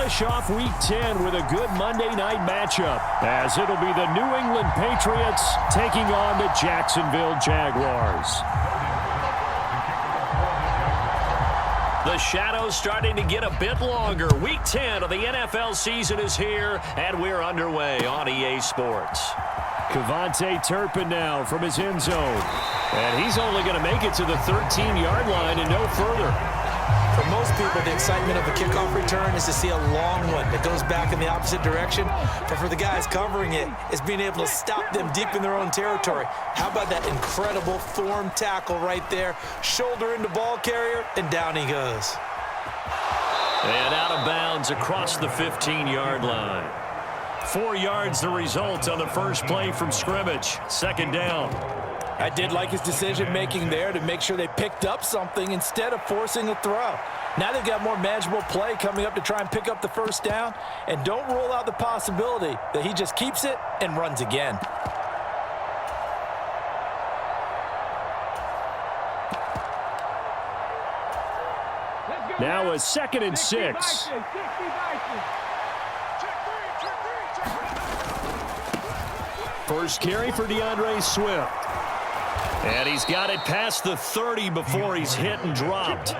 finish off Week 10 with a good Monday night matchup, as it'll be the New England Patriots taking on the Jacksonville Jaguars. The shadow's starting to get a bit longer. Week 10 of the NFL season is here, and we're underway on EA Sports. Kevontae Turpin now from his end zone. And he's only going to make it to the 13-yard line and no further. For most people, the excitement of a kickoff return is to see a long one that goes back in the opposite direction. But for the guys covering it, it's being able to stop them deep in their own territory. How about that incredible form tackle right there? Shoulder into ball carrier, and down he goes. And out of bounds across the 15-yard line. 4 yards the result on the first play from scrimmage. Second down. I did like his decision-making there to make sure they picked up something instead of forcing a throw. Now they've got more manageable play coming up to try and pick up the first down, and don't rule out the possibility that he just keeps it and runs again. Now a 2nd and 6. First carry for DeAndre Swift. And he's got it past the 30 before he's hit and dropped.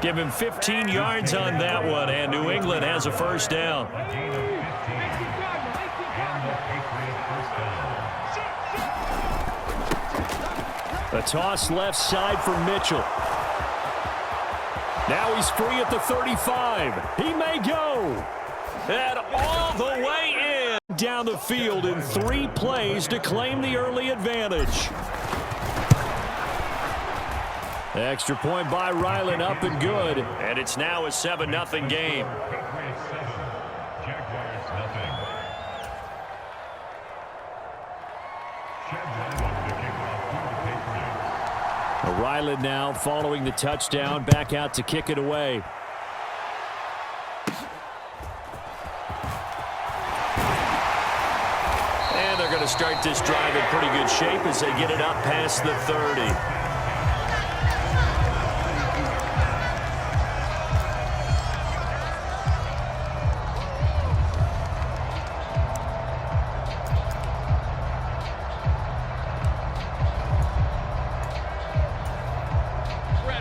Give him 15 yards on that one, and New England has a first down. A toss left side for Mitchell. Now he's free at the 35. He may go. And all the way in. Down the field in 3 plays to claim the early advantage. Extra point by Ryland, up and good. And it's now a 7-0 game. Ryland now following the touchdown, back out to kick it away. And they're going to start this drive in pretty good shape as they get it up past the 30.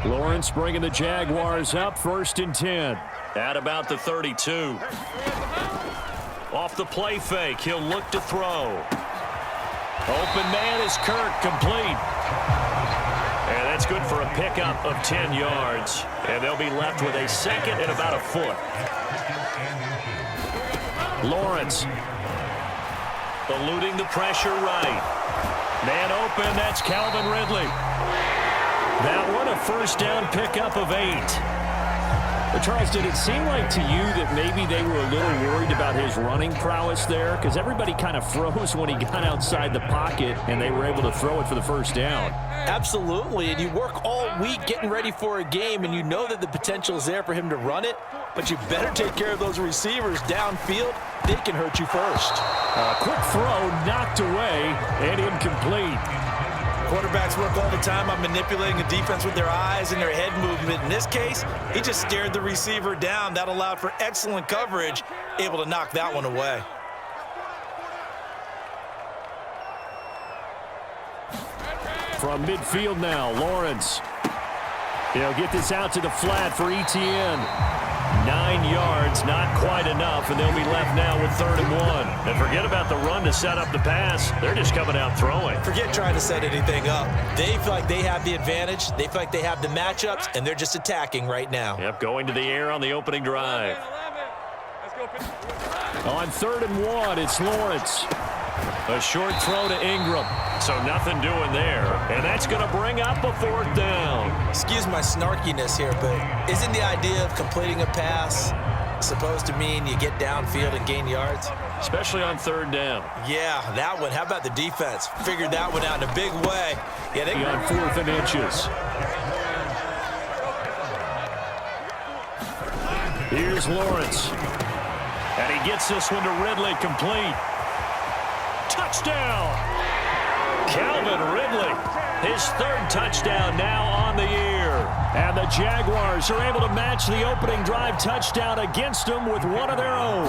Lawrence bringing the Jaguars up, 1st and 10. At about the 32. Off the play fake, he'll look to throw. Open man is Kirk, complete. And that's good for a pickup of 10 yards. And they'll be left with a 2nd and about a foot. Lawrence eluding the pressure right. Man open, that's Calvin Ridley. That one, a first down pickup of 8. But Charles, did it seem like to you that maybe they were a little worried about his running prowess there? Because everybody kind of froze when he got outside the pocket and they were able to throw it for the first down. Absolutely, and you work all week getting ready for a game, and you know that the potential is there for him to run it, but you better take care of those receivers downfield. They can hurt you first. Quick throw, knocked away, and incomplete. Quarterbacks work all the time on manipulating the defense with their eyes and their head movement. In this case, he just stared the receiver down. That allowed for excellent coverage, able to knock that one away. From midfield now, Lawrence. He'll get this out to the flat for Etienne. 9 yards, not quite enough, and they'll be left now with 3rd and 1. And forget about the run to set up the pass. They're just coming out throwing. Forget trying to set anything up. They feel like they have the advantage. They feel like they have the matchups, and they're just attacking right now. Yep, going to the air on the opening drive. On 3rd and 1, it's Lawrence. A short throw to Ingram. So nothing doing there. And that's going to bring up a 4th down. Excuse my snarkiness here, but isn't the idea of completing a pass supposed to mean you get downfield and gain yards? Especially on 3rd down. Yeah, that one. How about the defense? Figured that one out in a big way. Yeah, they on 4th and inches. Here's Lawrence. And he gets this one to Ridley, complete. Touchdown! Calvin Ridley, his 3rd touchdown now on the year. And the Jaguars are able to match the opening drive touchdown against them with one of their own.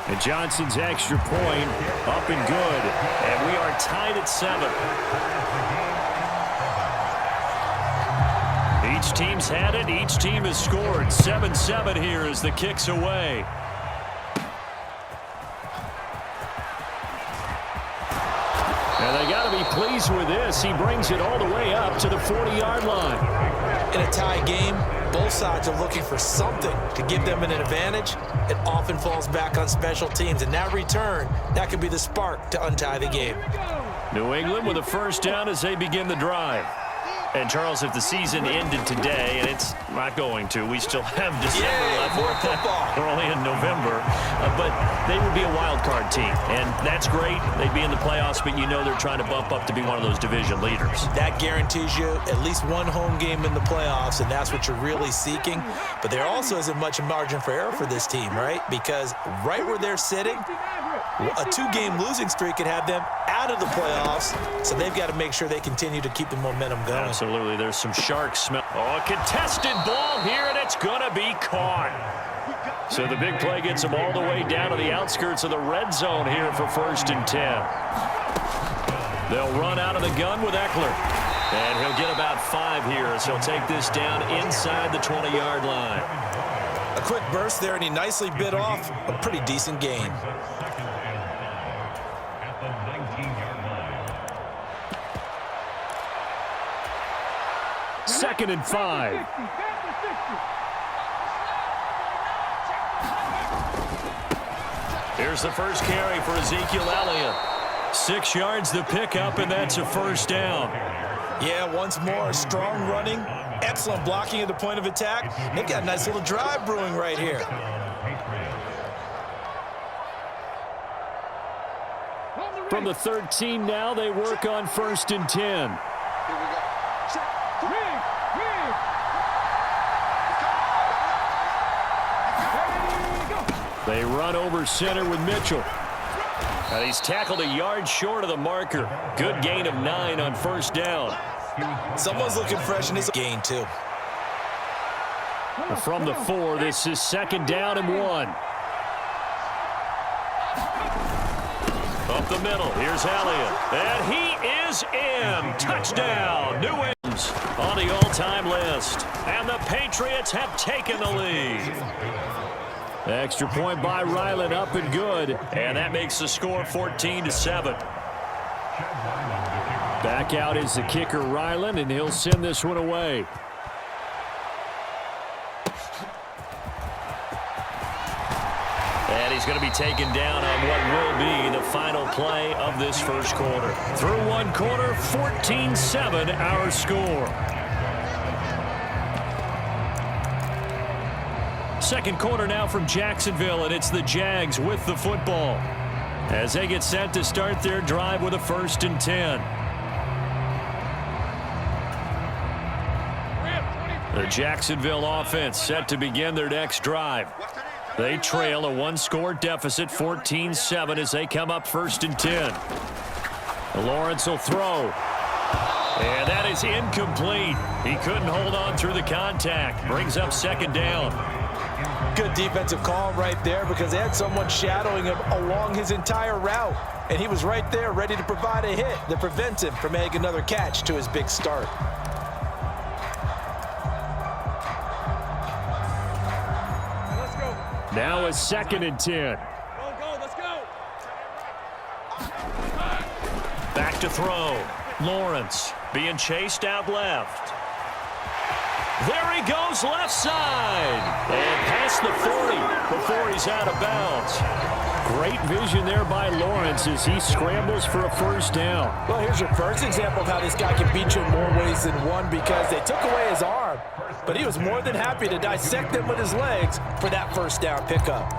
And Johnson's extra point up and good. And we are tied at 7. Each team's had it. Each team has scored. 7-7 here as the kick's away. And they got to be pleased with this. He brings it all the way up to the 40-yard line. In a tie game, both sides are looking for something to give them an advantage. It often falls back on special teams. And that return, that could be the spark to untie the game. New England with a first down as they begin the drive. And, Charles, if the season ended today, and it's not going to, we still have December left. More football. We're only in November. But they would be a wild card team. And that's great. They'd be in the playoffs, but you know they're trying to bump up to be one of those division leaders. That guarantees you at least one home game in the playoffs, and that's what you're really seeking. But there also isn't much margin for error for this team, right? Because right where they're sitting, a 2-game losing streak could have them out of the playoffs, so they've got to make sure they continue to keep the momentum going. Absolutely. There's some shark smell. Oh, a contested ball here, and it's going to be caught. So the big play gets them all the way down to the outskirts of the red zone here for 1st and 10. They'll run out of the gun with Eckler. And he'll get about 5 here as he'll take this down inside the 20-yard line. A quick burst there, and he nicely bit off a pretty decent gain. Second and 5. Here's the first carry for Ezekiel Elliott. 6 yards the pickup, and that's a first down. Yeah, once more, strong running, excellent blocking at the point of attack. They've got a nice little drive brewing right here. From the 13 now, they work on 1st and 10. They run over center with Mitchell. And he's tackled a yard short of the marker. Good gain of 9 on 1st down. Someone's looking fresh in his gain, too. From the 4, this is 2nd down and 1. Up the middle, here's Elliott. And he is in. Touchdown, New England on the all-time list. And the Patriots have taken the lead. Extra point by Ryland, up and good. And that makes the score 14-7. Back out is the kicker, Ryland, and he'll send this one away. And he's going to be taken down on what will be the final play of this first quarter. Through one quarter, 14-7 our score. Second quarter now from Jacksonville, and it's the Jags with the football as they get set to start their drive with a 1st and 10. The Jacksonville offense set to begin their next drive. They trail a 1-score deficit, 14-7, as they come up 1st and 10. Lawrence will throw. And that is incomplete. He couldn't hold on through the contact. Brings up 2nd down. Good defensive call right there because they had someone shadowing him along his entire route. And he was right there ready to provide a hit that prevents him from adding another catch to his big start. Let's go. Now a 2nd and 10. Go, let's go. Back to throw. Lawrence being chased out left. There he goes left side. And past the 40 before he's out of bounds. Great vision there by Lawrence as he scrambles for a 1st down. Well, here's your first example of how this guy can beat you in more ways than one because they took away his arm. But he was more than happy to dissect them with his legs for that 1st down pickup.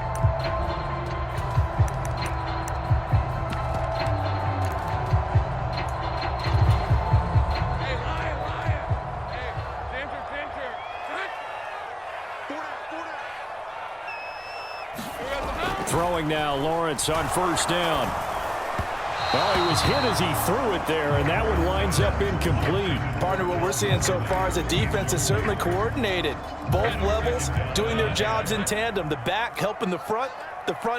Throwing now, Lawrence on 1st down. Well, he was hit as he threw it there, and that one winds up incomplete. Partner, what we're seeing so far is the defense is certainly coordinated. Both levels doing their jobs in tandem. The back helping the front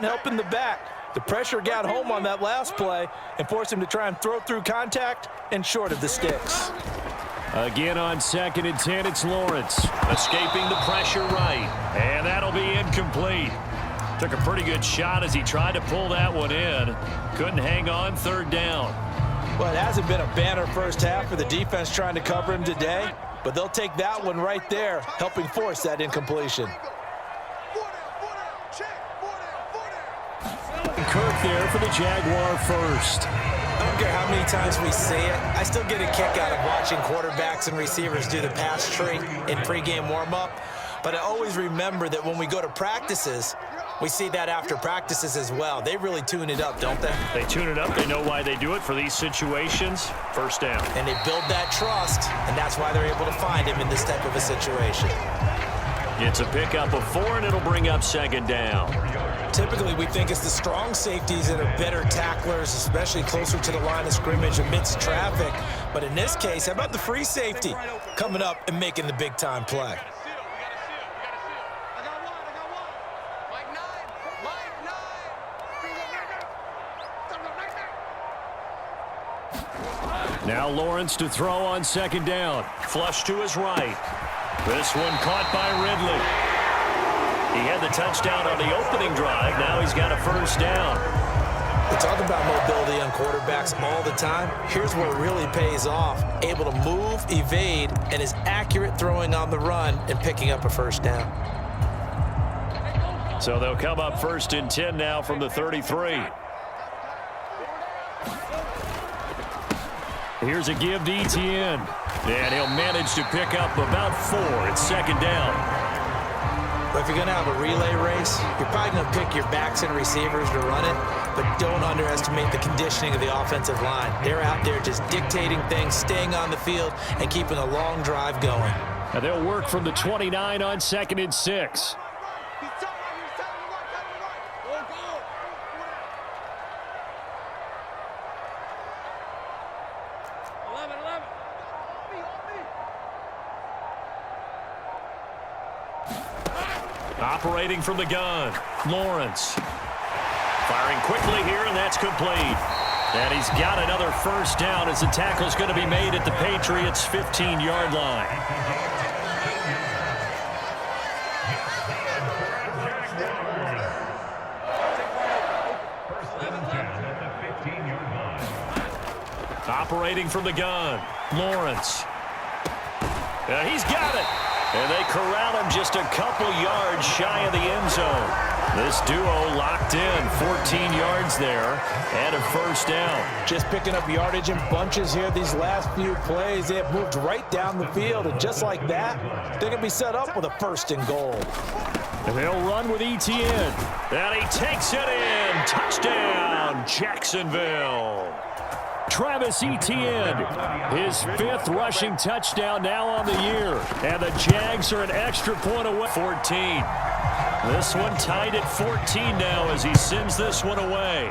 helping the back. The pressure got home on that last play and forced him to try and throw through contact and short of the sticks. Again on 2nd and 10, it's Lawrence. Escaping the pressure right, and that'll be incomplete. Took a pretty good shot as he tried to pull that one in. Couldn't hang on 3rd down. Well, it hasn't been a banner first half for the defense trying to cover him today, but they'll take that one right there, helping force that incompletion. Kirk there for the Jaguar first. I don't care how many times we say it, I still get a kick out of watching quarterbacks and receivers do the pass tree in pregame warm-up, but I always remember that when we go to practices, we see that after practices as well. They really tune it up, don't they? They tune it up. They know why they do it for these situations. 1st down. And they build that trust, and that's why they're able to find him in this type of a situation. It's a pickup of 4, and it'll bring up 2nd down. Typically, we think it's the strong safeties that are better tacklers, especially closer to the line of scrimmage amidst traffic. But in this case, how about the free safety coming up and making the big-time play? Now Lawrence to throw on 2nd down. Flush to his right. This one caught by Ridley. He had the touchdown on the opening drive. Now he's got a 1st down. We talk about mobility on quarterbacks all the time. Here's where it really pays off. Able to move, evade, and is accurate throwing on the run and picking up a 1st down. So they'll come up 1st and 10 now from the 33. Here's a give to Etienne. And he'll manage to pick up about 4. It's 2nd down. But if you're going to have a relay race, you're probably going to pick your backs and receivers to run it, but don't underestimate the conditioning of the offensive line. They're out there just dictating things, staying on the field, and keeping a long drive going. And they'll work from the 29 on 2nd and 6. Operating from the gun, Lawrence. Firing quickly here, and that's complete. And he's got another 1st down as the tackle's going to be made at the Patriots' 15-yard line. Operating from the gun, Lawrence. And he's got it. And they corral him just a couple yards shy of the end zone. This duo locked in, 14 yards there, and a 1st down. Just picking up yardage in bunches here these last few plays. They have moved right down the field, and just like that, they're going to be set up with a 1st and goal. And they'll run with Etienne. And he takes it in. Touchdown, Jacksonville. Travis Etienne, his 5th rushing touchdown now on the year. And the Jags are an extra point away. 14. This one tied at 14 now as he sends this one away.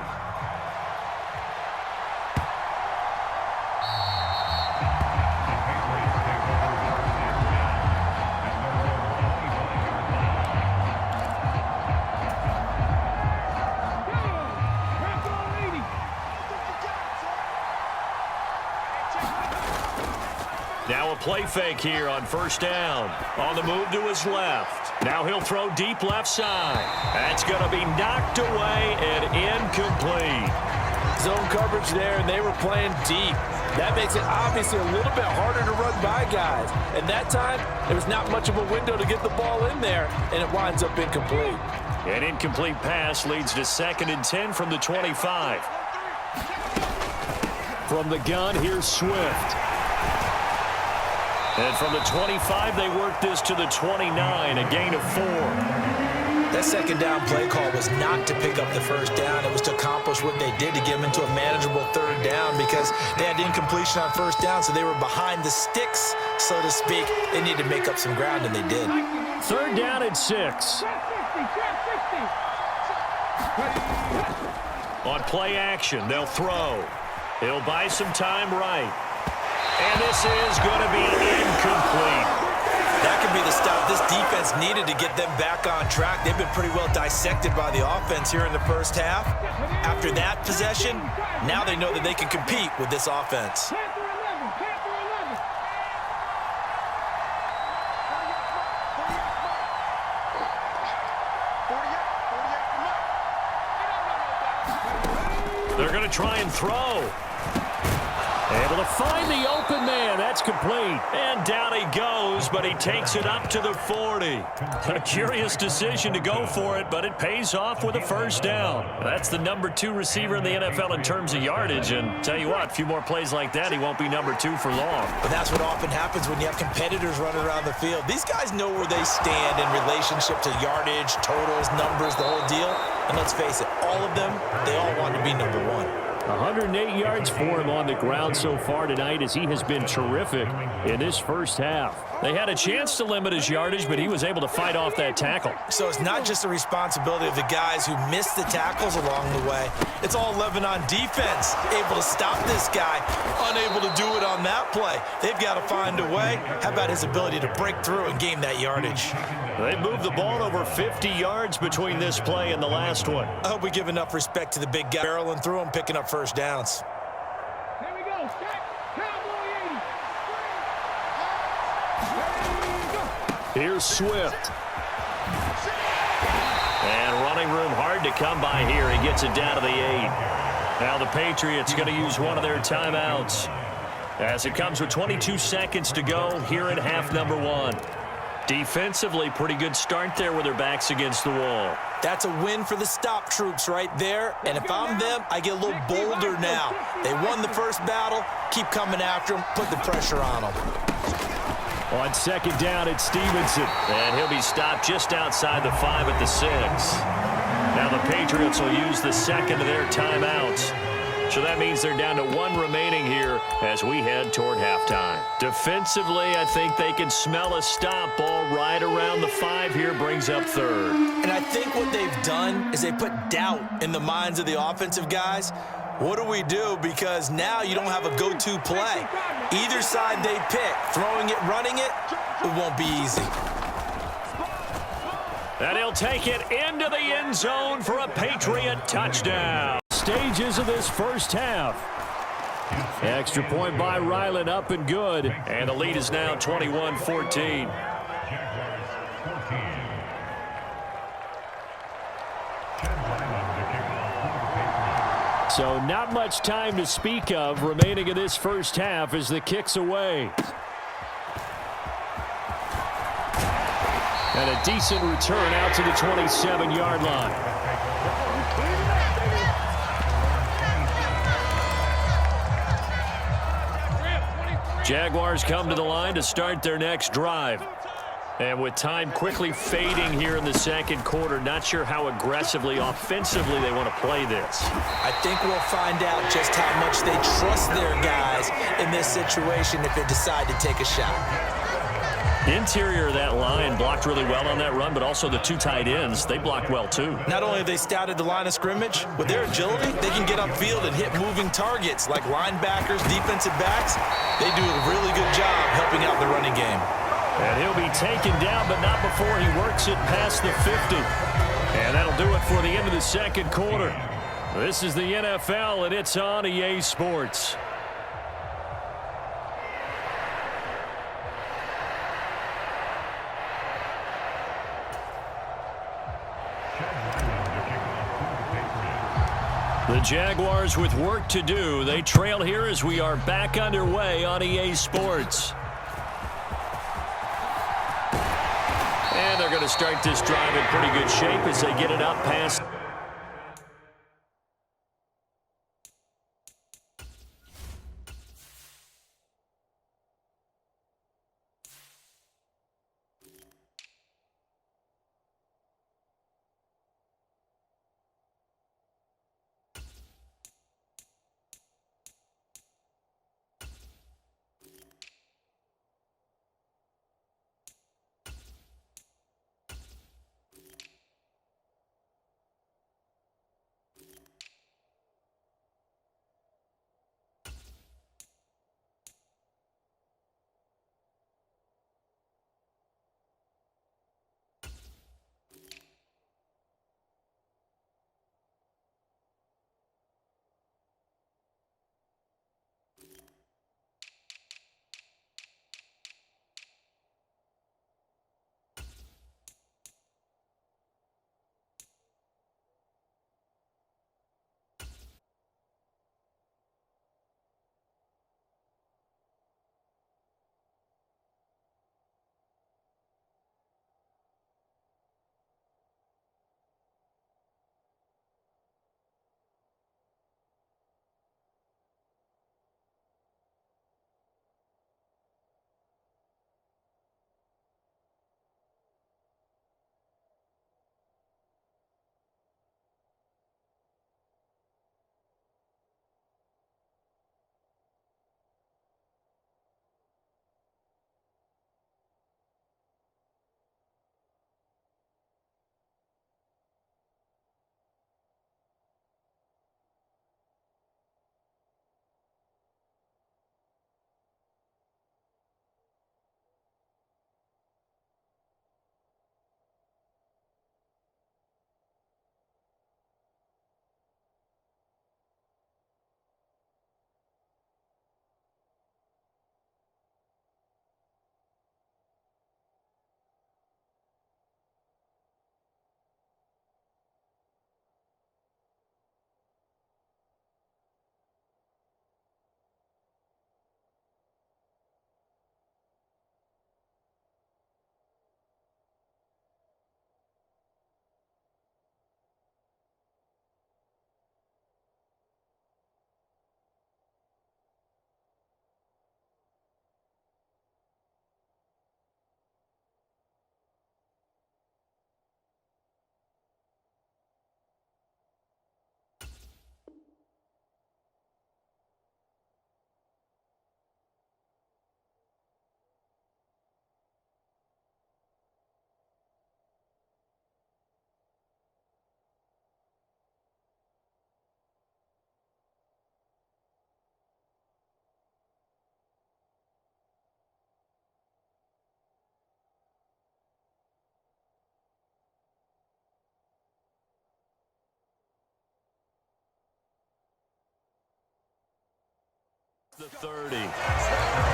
Now a play fake here on 1st down. On the move to his left. Now he'll throw deep left side. That's going to be knocked away and incomplete. Zone coverage there, and they were playing deep. That makes it obviously a little bit harder to run by guys. And that time, there was not much of a window to get the ball in there, and it winds up incomplete. An incomplete pass leads to 2nd and 10 from the 25. From the gun, here's Swift. And from the 25, they work this to the 29, a gain of 4. That 2nd down play call was not to pick up the 1st down. It was to accomplish what they did to get them into a manageable 3rd down because they had incompletion on 1st down, so they were behind the sticks, so to speak. They needed to make up some ground, and they did. 3rd down and 6. On play action, they'll throw. He'll buy some time right. And this is going to be incomplete. That could be the stop this defense needed to get them back on track. They've been pretty well dissected by the offense here in the first half. After that possession, now they know that they can compete with this offense. They're going to try and throw. Able to find the open man. That's complete. And down he goes, but he takes it up to the 40. A curious decision to go for it, but it pays off with a first down. That's the number 2 receiver in the NFL in terms of yardage. And tell you what, a few more plays like that, he won't be number 2 for long. But that's what often happens when you have competitors running around the field. These guys know where they stand in relationship to yardage, totals, numbers, the whole deal. And let's face it, all of them, they all want to be number 1. 108 yards for him on the ground so far tonight as he has been terrific in this first half. They had a chance to limit his yardage, but he was able to fight off that tackle. So it's not just the responsibility of the guys who missed the tackles along the way. It's all 11 on defense, able to stop this guy, unable to do it on that play. They've got to find a way. How about his ability to break through and gain that yardage? They moved the ball over 50 yards between this play and the last one. I hope we give enough respect to the big guy barreling through him, picking up first downs. Here we go. Cowboy 80. Here's Swift. And running room hard to come by here. He gets it down to the 8. Now the Patriots going to use one of their timeouts as it comes with 22 seconds to go here at half number 1. Defensively, pretty good start there with their backs against the wall. That's a win for the stop troops right there. And if I'm them, I get a little bolder now. They won the first battle. Keep coming after them. Put the pressure on them. On second down, it's Stevenson. And he'll be stopped just outside the 5 at the 6. Now the Patriots will use the second of their timeouts. So that means they're down to 1 remaining here as we head toward halftime. Defensively, I think they can smell a stop. Ball right around the 5 here, brings up 3rd. And I think what they've done is they put doubt in the minds of the offensive guys. What do we do? Because now you don't have a go-to play. Either side they pick, throwing it, running it, it won't be easy. And he'll take it into the end zone for a Patriot touchdown. Stages of this first half. Extra point by Ryland, up and good. And the lead is now 21-14. So not much time to speak of remaining in this first half as the kick's away. And a decent return out to the 27-yard line. Jaguars come to the line to start their next drive. And with time quickly fading here in the second quarter, not sure how aggressively, offensively they want to play this. I think we'll find out just how much they trust their guys in this situation if they decide to take a shot. Interior of that line blocked really well on that run, but also the 2 tight ends, they blocked well too. Not only have they scouted the line of scrimmage, with their agility, they can get upfield and hit moving targets like linebackers, defensive backs. They do a really good job helping out the running game. And he'll be taken down, but not before he works it past the 50. And that'll do it for the end of the second quarter. This is the NFL, and it's on EA Sports. The Jaguars with work to do. They trail here as we are back underway on EA Sports. And they're going to start this drive in pretty good shape as they get it up past The 30.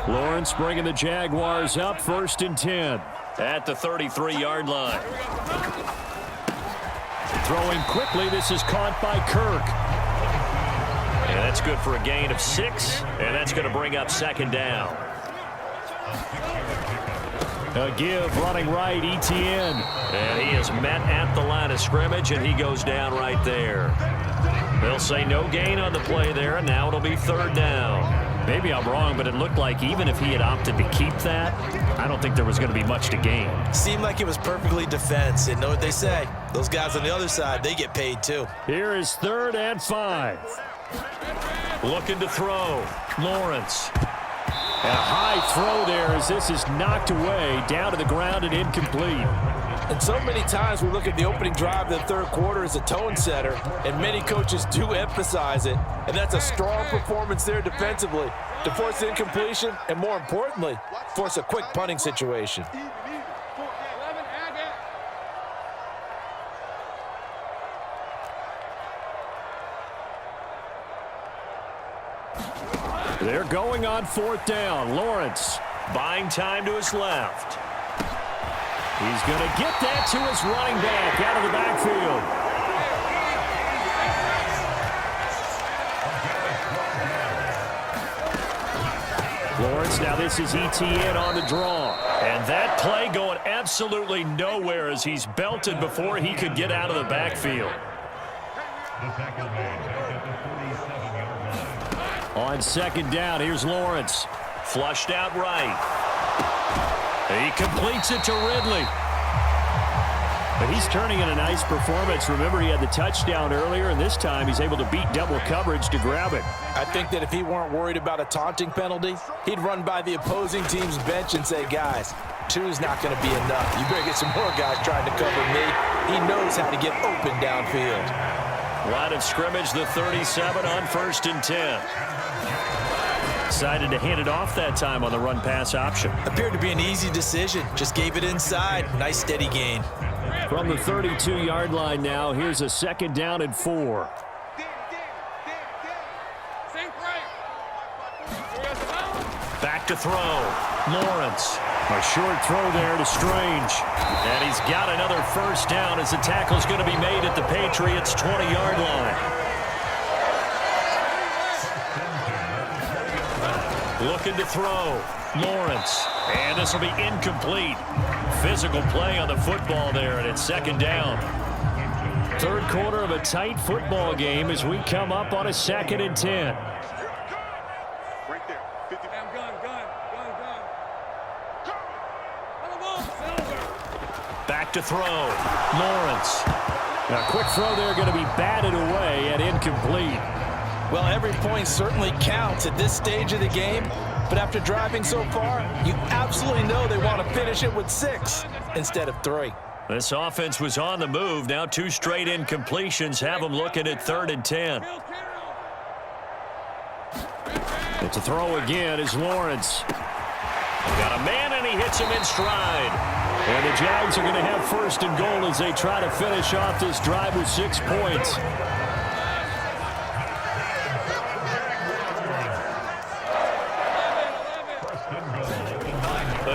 Lawrence bringing the Jaguars up, 1st and 10. At the 33-yard line. Throwing quickly, this is caught by Kirk. And that's good for a gain of 6, and that's going to bring up 2nd down. A give running right, Etienne. And he is met at the line of scrimmage, and he goes down right there. They'll say no gain on the play there, and now it'll be 3rd down. Maybe I'm wrong, but it looked like even if he had opted to keep that, I don't think there was going to be much to gain. Seemed like it was perfectly defense. And know what they say. Those guys on the other side, they get paid too. Here is 3rd and 5. Looking to throw. Lawrence. And a high throw there as this is knocked away, down to the ground and incomplete. And so many times we look at the opening drive of the 3rd quarter as a tone setter, and many coaches do emphasize it. And that's a strong performance there defensively to force incompletion and, more importantly, force a quick punting situation. They're going on 4th down. Lawrence buying time to his left. He's going to get that to his running back out of the backfield. Lawrence, now this is Etienne on the draw. And that play going absolutely nowhere as he's belted before he could get out of the backfield. On 2nd down, here's Lawrence. Flushed out right. He completes it to Ridley. But he's turning in a nice performance. Remember, he had the touchdown earlier, and this time he's able to beat double coverage to grab it. I think that if he weren't worried about a taunting penalty, he'd run by the opposing team's bench and say, guys, 2 is not going to be enough. You better get some more guys trying to cover me. He knows how to get open downfield. Line of scrimmage, the 37 on 1st and 10. Decided to hand it off that time on the run-pass option. Appeared to be an easy decision. Just gave it inside. Nice steady gain. From the 32-yard line now, here's a 2nd down and 4. Back to throw. Lawrence. A short throw there to Strange. And he's got another 1st down as the tackle's going to be made at the Patriots' 20-yard line. Looking to throw. Lawrence. And this will be incomplete. Physical play on the football there, and it's 2nd down. 3rd quarter of a tight football game as we come up on a 2nd and 10. Right there. 50. Gun. Back to throw. Lawrence. A quick throw there going to be batted away and incomplete. Well, every point certainly counts at this stage of the game, but after driving so far, you absolutely know they want to finish it with 6 instead of 3. This offense was on the move. Now 2 straight incompletions have them looking at 3rd and 10. It's a throw again is Lawrence. Got a man, and he hits him in stride. And the Jags are going to have 1st and goal as they try to finish off this drive with 6 points.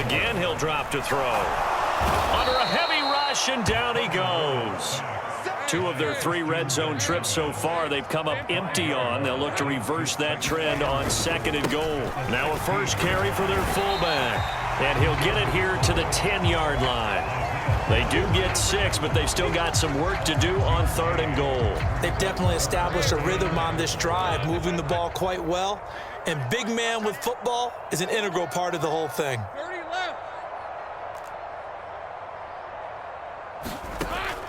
Again, he'll drop to throw. Under a heavy rush, and down he goes. 2 of their 3 red zone trips so far they've come up empty on. They'll look to reverse that trend on 2nd and goal. Now a 1st carry for their fullback. And he'll get it here to the 10-yard line. They do get 6, but they've still got some work to do on 3rd and goal. They've definitely established a rhythm on this drive, moving the ball quite well. And big man with football is an integral part of the whole thing. 30 left.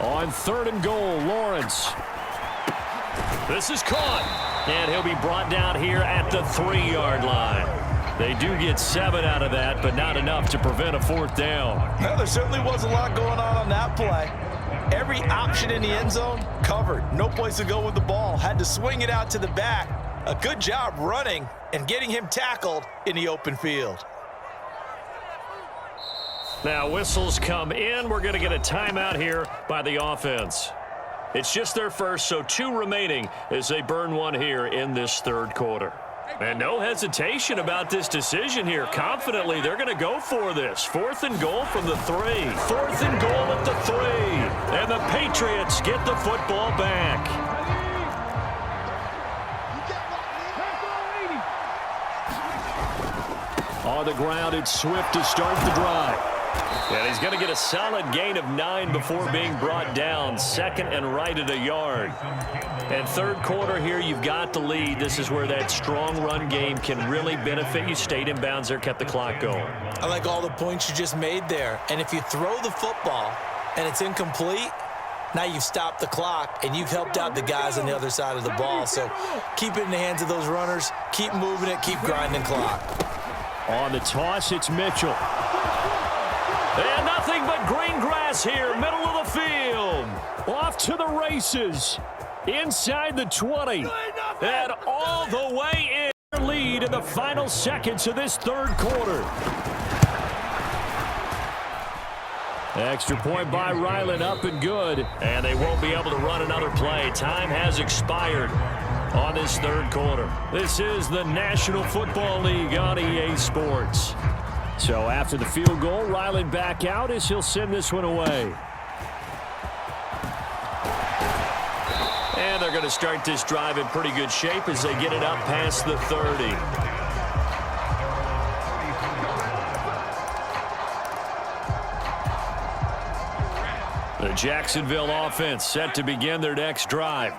On 3rd and goal, Lawrence. This is caught. And he'll be brought down here at the 3-yard line. They do get 7 out of that, but not enough to prevent a 4th down. Well, there certainly was a lot going on that play. Every option in the end zone covered. No place to go with the ball. Had to swing it out to the back. A good job running and getting him tackled in the open field. Now whistles come in. We're going to get a timeout here by the offense. It's just their first, so 2 remaining as they burn 1 here in this 3rd quarter. And no hesitation about this decision here. Confidently, they're going to go for this. 4th and goal from the 3. 4th and goal at the 3. And the Patriots get the football back. On the ground, it's Swift to start the drive. And he's going to get a solid gain of 9 before being brought down. 2nd and right at a yard. And 3rd quarter here, you've got the lead. This is where that strong run game can really benefit you. Stayed in bounds there, kept the clock going. I like all the points you just made there. And if you throw the football and it's incomplete, now you've stopped the clock and you've helped out the guys on the other side of the ball. So keep it in the hands of those runners. Keep moving it. Keep grinding clock. On the toss, it's Mitchell. And nothing but green grass here, middle of the field. Off to the races. Inside the 20. And all the way in. Lead in the final seconds of this 3rd quarter. Extra point by Ryland, up and good. And they won't be able to run another play. Time has expired on this 3rd quarter. This is the National Football League on EA Sports. So after the field goal, Ryland back out as he'll send this one away. And they're going to start this drive in pretty good shape as they get it up past the 30. The Jacksonville offense set to begin their next drive.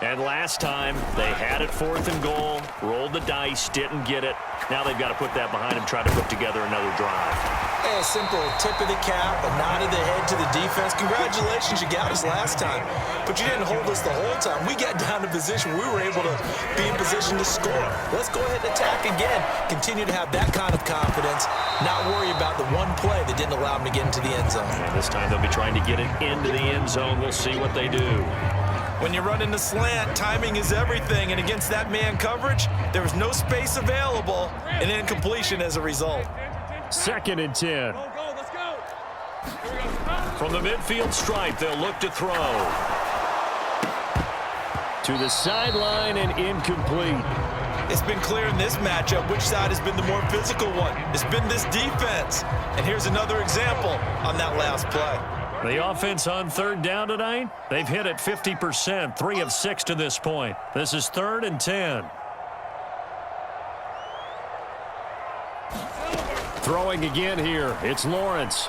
And last time, they had it 4th and goal, rolled the dice, didn't get it. Now they've got to put that behind them, try to put together another drive. A simple tip of the cap, a nod of the head to the defense. Congratulations, you got us last time, but you didn't hold us the whole time. We got down to position. We were able to be in position to score. Let's go ahead and attack again. Continue to have that kind of confidence, not worry about the one play that didn't allow them to get into the end zone. And this time they'll be trying to get it into the end zone. We'll see what they do. When you run into slant, timing is everything, and against that man coverage, there was no space available, and incompletion as a result. 2nd and 10. Go, let's go. From the midfield stripe, they'll look to throw. To the sideline and incomplete. It's been clear in this matchup which side has been the more physical one. It's been this defense. And here's another example on that last play. The offense on 3rd down tonight, they've hit it 50%, 3 of 6 to this point. This is 3rd and 10. Throwing again here, it's Lawrence.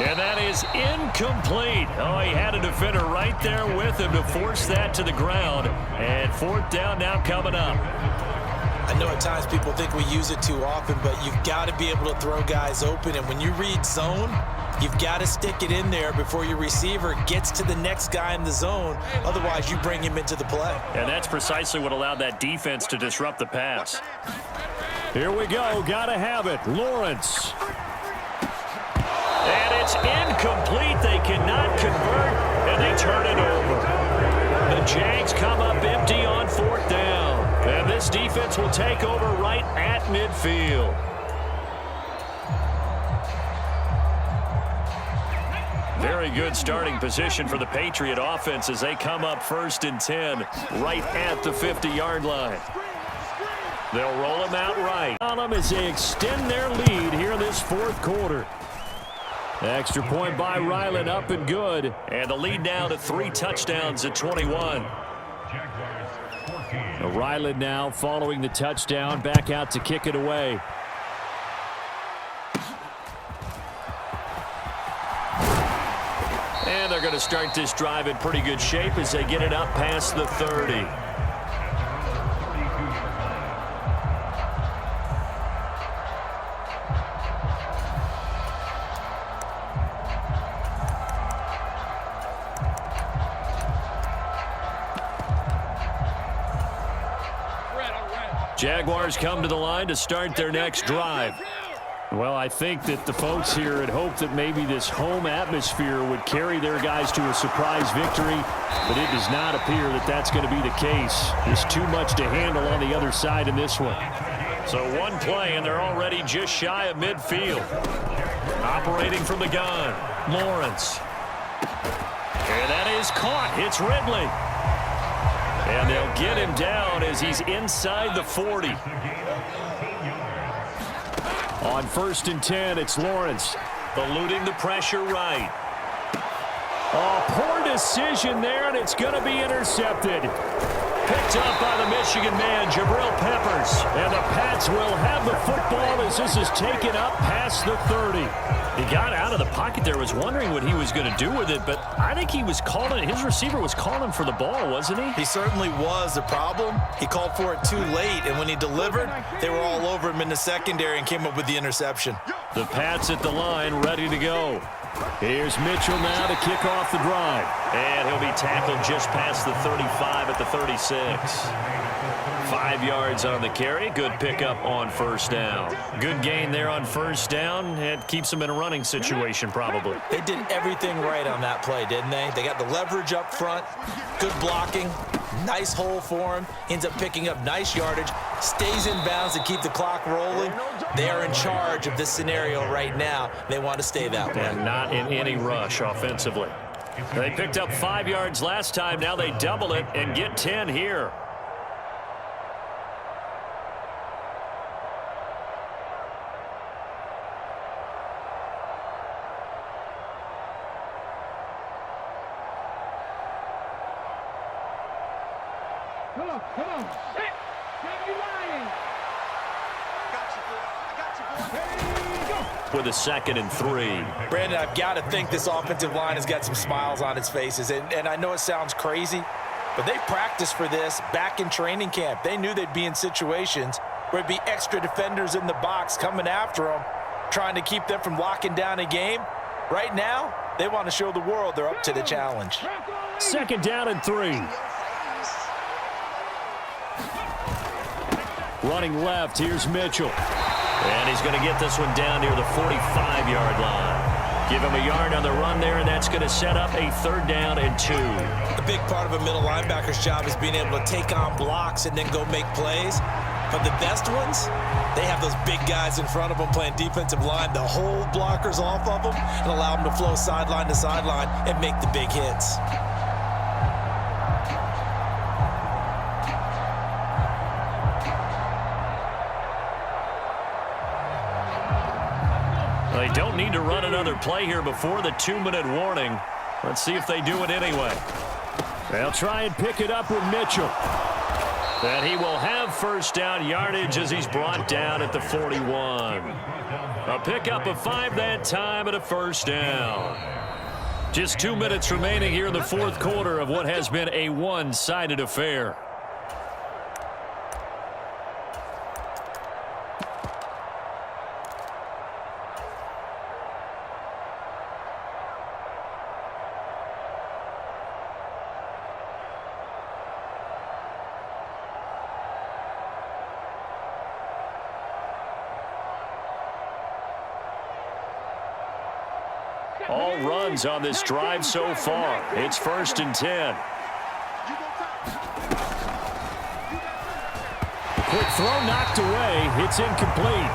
And that is incomplete. Oh, he had a defender right there with him to force that to the ground. And 4th down now coming up. I know at times people think we use it too often, but you've got to be able to throw guys open. And when you read zone, you've got to stick it in there before your receiver gets to the next guy in the zone. Otherwise, you bring him into the play. And that's precisely what allowed that defense to disrupt the pass. Here we go. Got to have it. Lawrence. And it's incomplete. They cannot convert, and they turn it over. The Jags come up empty on 4th down. And this defense will take over right at midfield. Very good starting position for the Patriot offense as they come up 1st and 10 right at the 50-yard line. They'll roll them out right. On them as they extend their lead here in this 4th quarter. Extra point by Ryland, up and good. And the lead now to 3 touchdowns at 21. Ryland now following the touchdown, back out to kick it away. And they're going to start this drive in pretty good shape as they get it up past the 30. Jaguars come to the line to start their next drive. Well, I think that the folks here had hoped that maybe this home atmosphere would carry their guys to a surprise victory, but it does not appear that that's going to be the case. There's too much to handle on the other side in this one. So one play, and they're already just shy of midfield. Operating from the gun, Lawrence. And that is caught. It's Ridley. And they'll get him down as he's inside the 40. On 1st and 10, it's Lawrence. Eluding the pressure right. Oh, poor decision there, and it's going to be intercepted. Picked up by the Michigan man, Jabril Peppers. And the Pats will have the football as this is taken up past the 30. He got out of the pocket there, was wondering what he was going to do with it, but I think he was calling, his receiver was calling for the ball, wasn't he? He certainly was. The problem, he called for it too late, and when he delivered, they were all over him in the secondary and came up with the interception. The Pats at the line, ready to go. Here's Mitchell now to kick off the drive. And he'll be tackled just past the 35 at the 36. 5 yards on the carry. Good pickup on 1st down. Good gain there on 1st down. It keeps them in a running situation probably. They did everything right on that play, didn't they? They got the leverage up front, good blocking, nice hole for him, ends up picking up nice yardage, stays in bounds to keep the clock rolling. They are in charge of this scenario right now. They want to stay that way. And not in any rush offensively. They picked up 5 yards last time. Now they double it and get 10 here. Come on. Sit. Don't be lying. With a 2nd and 3. Brandon, I've got to think this offensive line has got some smiles on its faces. And I know it sounds crazy, but they practiced for this back in training camp. They knew they'd be in situations where it'd be extra defenders in the box coming after them, trying to keep them from locking down a game. Right now, they want to show the world they're up to the challenge. 2nd down and 3. Running left, here's Mitchell. And he's going to get this one down near the 45-yard line. Give him a yard on the run there, and that's going to set up a 3rd down and 2. A big part of a middle linebacker's job is being able to take on blocks and then go make plays. But the best ones, they have those big guys in front of them playing defensive line to hold blockers off of them and allow them to flow sideline to sideline and make the big hits. They don't need to run another play here before the 2-minute warning. Let's see if they do it anyway. They'll try and pick it up with Mitchell. And he will have 1st down yardage as he's brought down at the 41. A pickup of 5 that time and a 1st down. Just 2 minutes remaining here in the 4th quarter of what has been a one-sided affair. All runs on this drive so far. It's 1st and 10. Quick throw knocked away. It's incomplete.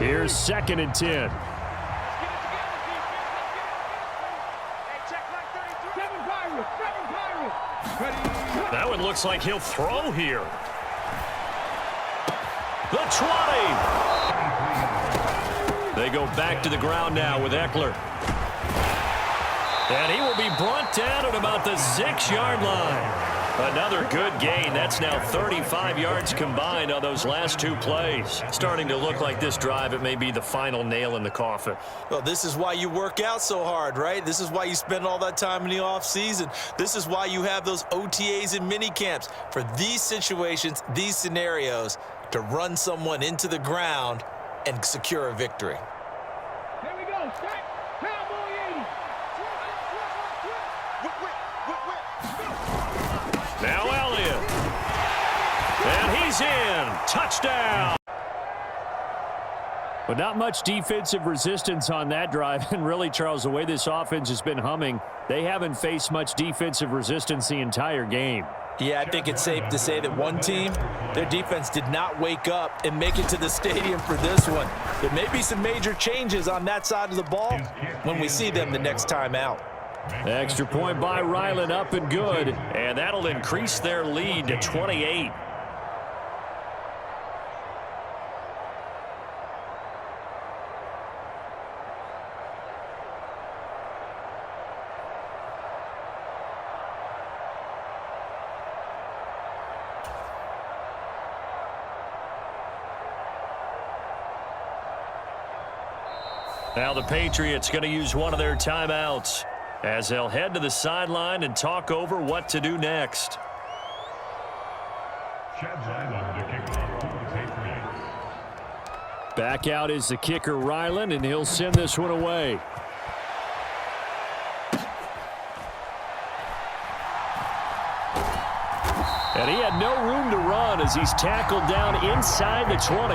Here's 2nd and 10. That one looks like he'll throw here. The 20. They go back to the ground now with Eckler. And he will be brought down at about the 6-yard line. Another good gain. That's now 35 yards combined on those last 2 plays. Starting to look like this drive, it may be the final nail in the coffin. Well, this is why you work out so hard, right? This is why you spend all that time in the offseason. This is why you have those OTAs and mini camps. For these situations, these scenarios, to run someone into the ground and secure a victory. Here we go. Cowboy 80. touchdown. But not much defensive resistance on that drive. And really, Charles, the way this offense has been humming, they haven't faced much defensive resistance the entire game. Yeah, I think it's safe to say that one team, their defense did not wake up and make it to the stadium for this one. There may be some major changes on that side of the ball when we see them the next time out. Extra point by Ryland, up and good. And that'll increase their lead to 28. Now the Patriots going to use one of their timeouts as they'll head to the sideline and talk over what to do next. Back out is the kicker, Ryland, and he'll send this one away. And he had no room to run as he's tackled down inside the 20.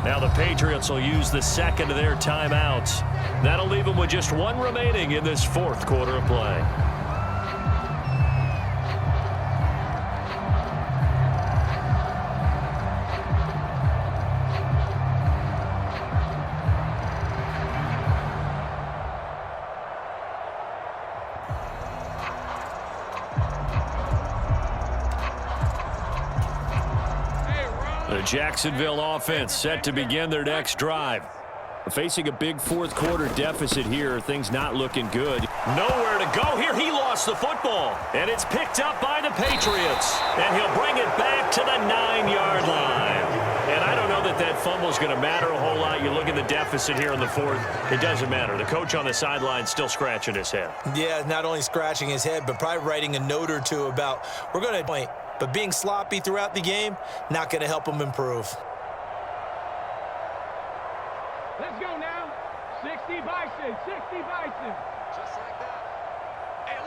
Now the Patriots will use the second of their timeouts. That'll leave them with just one remaining in this fourth quarter of play. The Jacksonville offense set to begin their next drive. Facing a big fourth quarter deficit here, things not looking good. Nowhere to go here. He lost the football. And it's picked up by the Patriots. And he'll bring it back to the 9-yard line. And I don't know that that fumble is going to matter a whole lot. You look at the deficit here in the fourth, it doesn't matter. The coach on the sideline still scratching his head. Yeah, not only scratching his head, but probably writing a note or two about, we're going to point. But being sloppy throughout the game, not going to help him improve. Let's go now. 60 Bison, 60 Bison. Just like that. Hey,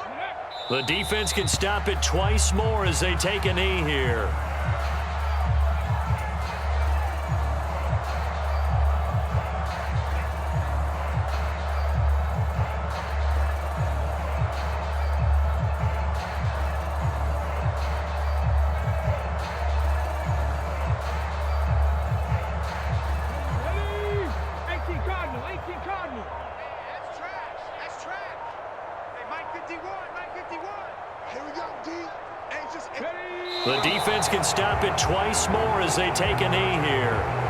look. The defense can stop it twice more as they take a knee here. The defense can stop it twice more as they take a knee here.